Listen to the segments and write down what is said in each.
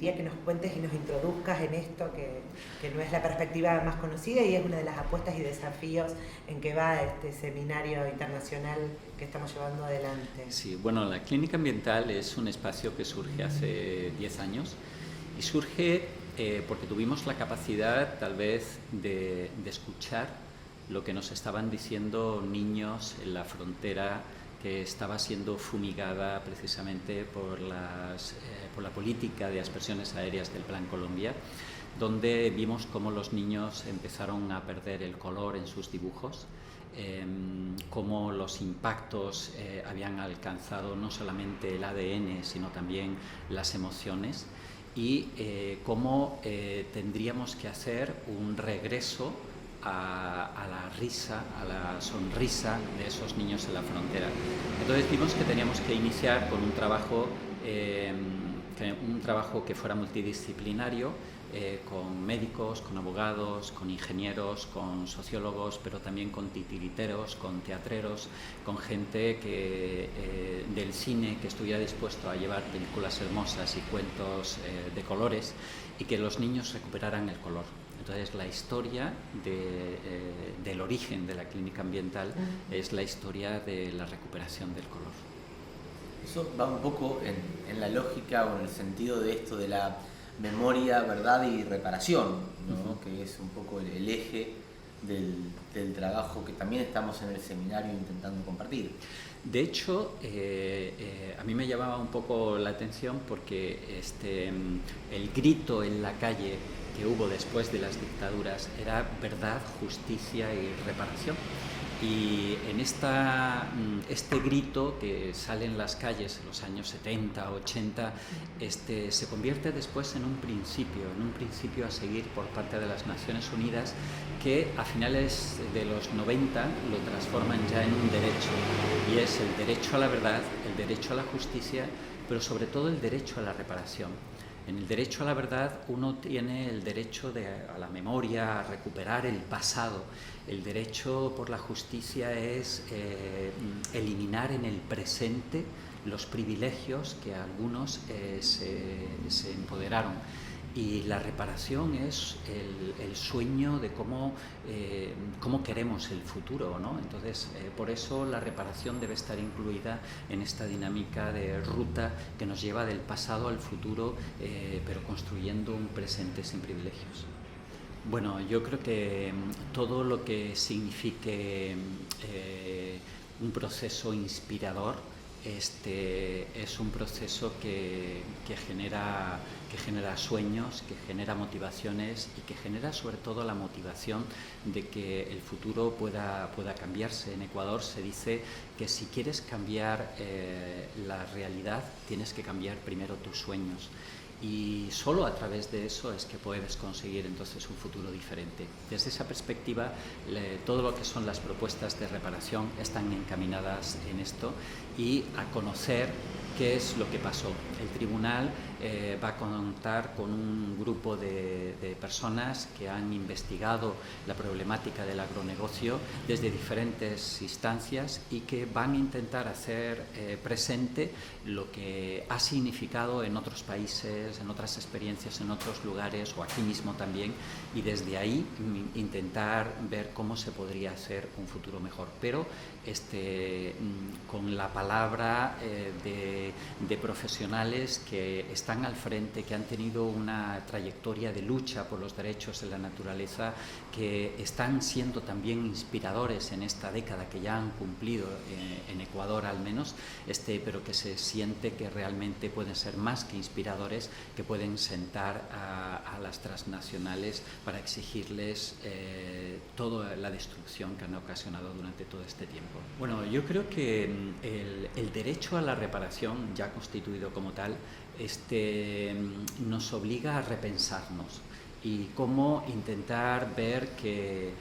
pediría que nos cuentes y nos introduzcas en esto, que no es la perspectiva más conocida y es una de las apuestas y desafíos en que va este seminario internacional que estamos llevando adelante. Sí, bueno, la clínica ambiental es un espacio que surge hace 10 años y surge porque tuvimos la capacidad tal vez de escuchar lo que nos estaban diciendo niños en la frontera que estaba siendo fumigada precisamente por la política de aspersiones aéreas del Plan Colombia, donde vimos cómo los niños empezaron a perder el color en sus dibujos, cómo los impactos habían alcanzado no solamente el ADN, sino también las emociones, y cómo tendríamos que hacer un regreso a la risa, a la sonrisa de esos niños en la frontera. Entonces vimos que teníamos que iniciar con un trabajo que fuera multidisciplinario, con médicos, con abogados, con ingenieros, con sociólogos, pero también con titiriteros, con teatreros, con gente del cine que estuviera dispuesto a llevar películas hermosas y cuentos de colores, y que los niños recuperaran el color. Entonces, la historia del origen de la clínica ambiental es la historia de la recuperación del color. Eso va un poco en la lógica o en el sentido de esto de la memoria, verdad y reparación, ¿no? Que es un poco el eje del trabajo que también estamos en el seminario intentando compartir. De hecho, a mí me llamaba un poco la atención porque el grito en la calle que hubo después de las dictaduras era verdad, justicia y reparación. Y en este grito que sale en las calles en los años 70, 80, se convierte después en un principio a seguir por parte de las Naciones Unidas, que a finales de los 90 lo transforman ya en un derecho, y es el derecho a la verdad, el derecho a la justicia, pero sobre todo el derecho a la reparación. En el derecho a la verdad uno tiene el derecho a la memoria, a recuperar el pasado. El derecho por la justicia es eliminar en el presente los privilegios que algunos se empoderaron. Y la reparación es el sueño de cómo queremos el futuro, ¿no? Entonces, por eso la reparación debe estar incluida en esta dinámica de ruta que nos lleva del pasado al futuro, pero construyendo un presente sin privilegios. Bueno, yo creo que todo lo que signifique un proceso inspirador es un proceso que genera sueños, que genera motivaciones y que genera sobre todo la motivación de que el futuro pueda cambiarse. En Ecuador se dice que si quieres cambiar la realidad, tienes que cambiar primero tus sueños. Y solo a través de eso es que puedes conseguir entonces un futuro diferente. Desde esa perspectiva, todo lo que son las propuestas de reparación están encaminadas en esto y a conocer qué es lo que pasó. El tribunal va a contar con un grupo de personas que han investigado la problemática del agronegocio desde diferentes instancias y que van a intentar hacer presente lo que ha significado en otros países, en otras experiencias, en otros lugares o aquí mismo también, y desde ahí intentar ver cómo se podría hacer un futuro mejor, pero con la palabra de profesionales que están al frente, que han tenido una trayectoria de lucha por los derechos de la naturaleza, que están siendo también inspiradores en esta década que ya han cumplido en Ecuador al menos, pero que se siente que realmente pueden ser más que inspiradores, que pueden sentar a las transnacionales para exigirles toda la destrucción que han ocasionado durante todo este tiempo. Bueno, yo creo que el derecho a la reparación, ya constituido como tal, nos obliga a repensarnos y cómo intentar ver que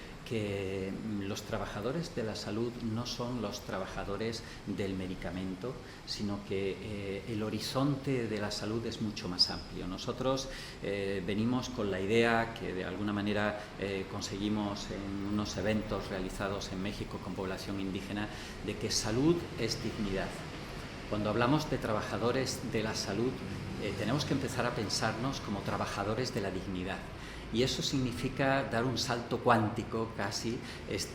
los trabajadores de la salud no son los trabajadores del medicamento, sino que el horizonte de la salud es mucho más amplio. Nosotros venimos con la idea que de alguna manera conseguimos en unos eventos realizados en México con población indígena, de que salud es dignidad. Cuando hablamos de trabajadores de la salud, tenemos que empezar a pensarnos como trabajadores de la dignidad. Y eso significa dar un salto cuántico casi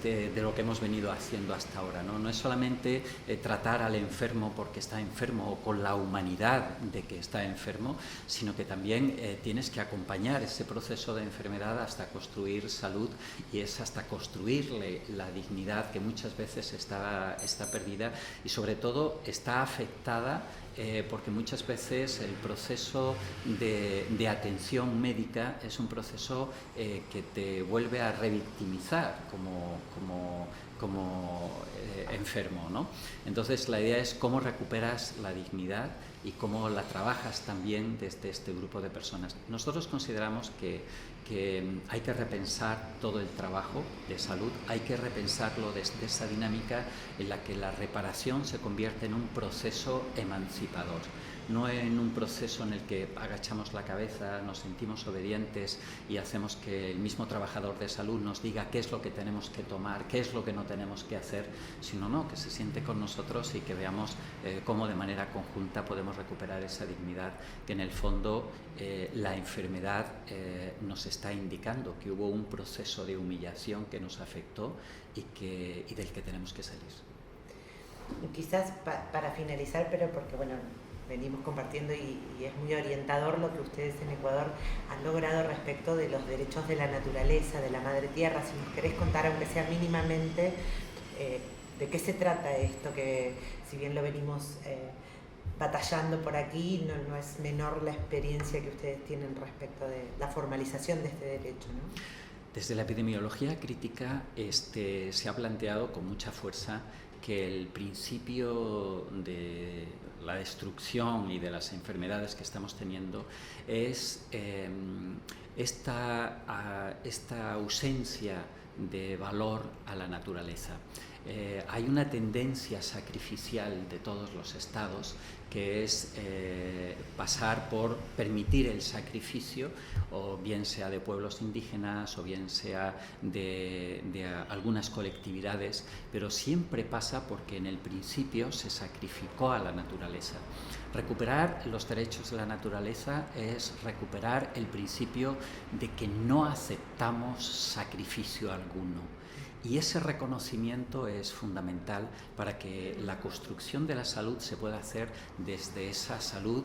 de lo que hemos venido haciendo hasta ahora, ¿no? No es solamente tratar al enfermo porque está enfermo o con la humanidad de que está enfermo, sino que también tienes que acompañar ese proceso de enfermedad hasta construir salud, y es hasta construirle la dignidad que muchas veces está perdida y sobre todo está afectada porque muchas veces el proceso de atención médica es un proceso que te vuelve a revictimizar como enfermo, ¿no? Entonces la idea es cómo recuperas la dignidad y cómo la trabajas también desde este grupo de personas. Nosotros consideramos que hay que repensar todo el trabajo de salud, hay que repensarlo desde esa dinámica en la que la reparación se convierte en un proceso emancipador, no en un proceso en el que agachamos la cabeza, nos sentimos obedientes y hacemos que el mismo trabajador de salud nos diga qué es lo que tenemos que tomar, qué es lo que no tenemos que hacer, sino que se siente con nosotros y que veamos cómo de manera conjunta podemos recuperar esa dignidad que en el fondo la enfermedad nos está indicando que hubo un proceso de humillación que nos afectó y del que tenemos que salir. Quizás para finalizar, pero porque venimos compartiendo y es muy orientador lo que ustedes en Ecuador han logrado respecto de los derechos de la naturaleza, de la madre tierra. Si nos querés contar, aunque sea mínimamente, de qué se trata esto, que si bien lo venimos batallando por aquí, no es menor la experiencia que ustedes tienen respecto de la formalización de este derecho, ¿no? Desde la epidemiología crítica se ha planteado con mucha fuerza que el principio de la destrucción y de las enfermedades que estamos teniendo es esta ausencia de valor a la naturaleza. Hay una tendencia sacrificial de todos los estados que es pasar por permitir el sacrificio, o bien sea de pueblos indígenas o bien sea de algunas colectividades, pero siempre pasa porque en el principio se sacrificó a la naturaleza. Recuperar los derechos de la naturaleza es recuperar el principio de que no aceptamos sacrificio alguno. Y ese reconocimiento es fundamental para que la construcción de la salud se pueda hacer desde esa salud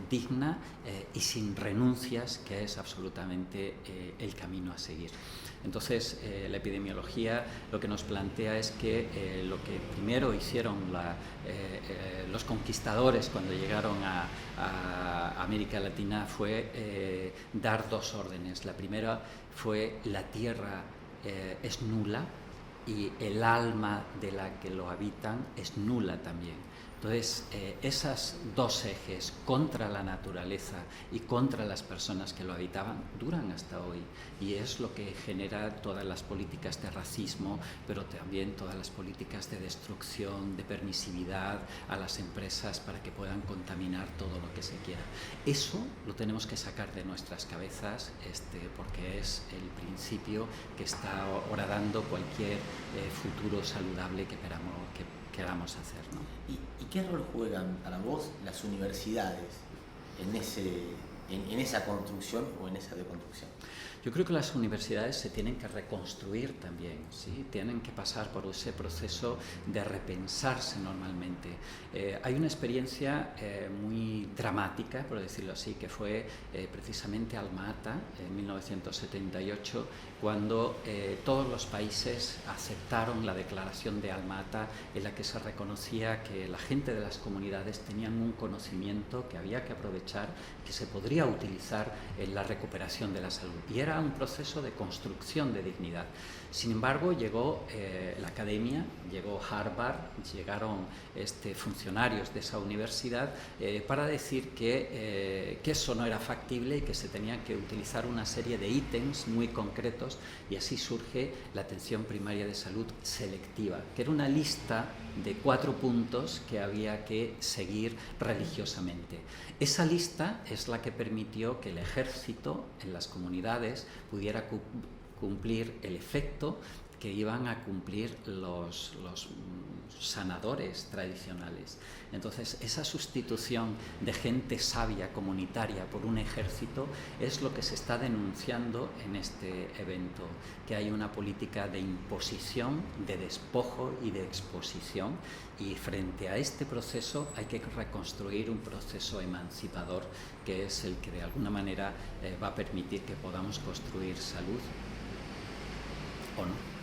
digna y sin renuncias, que es absolutamente el camino a seguir. Entonces, la epidemiología lo que nos plantea es que lo que primero hicieron los conquistadores cuando llegaron a América Latina fue dar dos órdenes. La primera fue: la tierra es nula y el alma de la que lo habitan es nula también. Entonces, esos dos ejes contra la naturaleza y contra las personas que lo habitaban duran hasta hoy, y es lo que genera todas las políticas de racismo, pero también todas las políticas de destrucción, de permisividad a las empresas para que puedan contaminar todo lo que se quiera. Eso lo tenemos que sacar de nuestras cabezas, porque es el principio que está horadando cualquier futuro saludable que queramos hacer, ¿no? ¿Y qué rol juegan para vos las universidades en esa construcción o en esa deconstrucción? Yo creo que las universidades se tienen que reconstruir también, ¿sí? Tienen que pasar por ese proceso de repensarse normalmente. Hay una experiencia muy dramática, por decirlo así, que fue precisamente Alma-Ata en 1978, cuando todos los países aceptaron la declaración de Alma-Ata, en la que se reconocía que la gente de las comunidades tenían un conocimiento que había que aprovechar, que se podría utilizar en la recuperación de la salud. Y era un proceso de construcción de dignidad. Sin embargo, llegó la academia, llegó Harvard, llegaron funcionarios de esa universidad para decir que eso no era factible y que se tenían que utilizar una serie de ítems muy concretos, y así surge la atención primaria de salud selectiva, que era una lista de 4 puntos que había que seguir religiosamente. Esa lista es la que permitió que el ejército en las comunidades pudiera cumplir el efecto que iban a cumplir los sanadores tradicionales. Entonces, esa sustitución de gente sabia comunitaria por un ejército es lo que se está denunciando en este evento, que hay una política de imposición, de despojo y de exposición, y frente a este proceso hay que reconstruir un proceso emancipador que es el que de alguna manera va a permitir que podamos construir salud o no.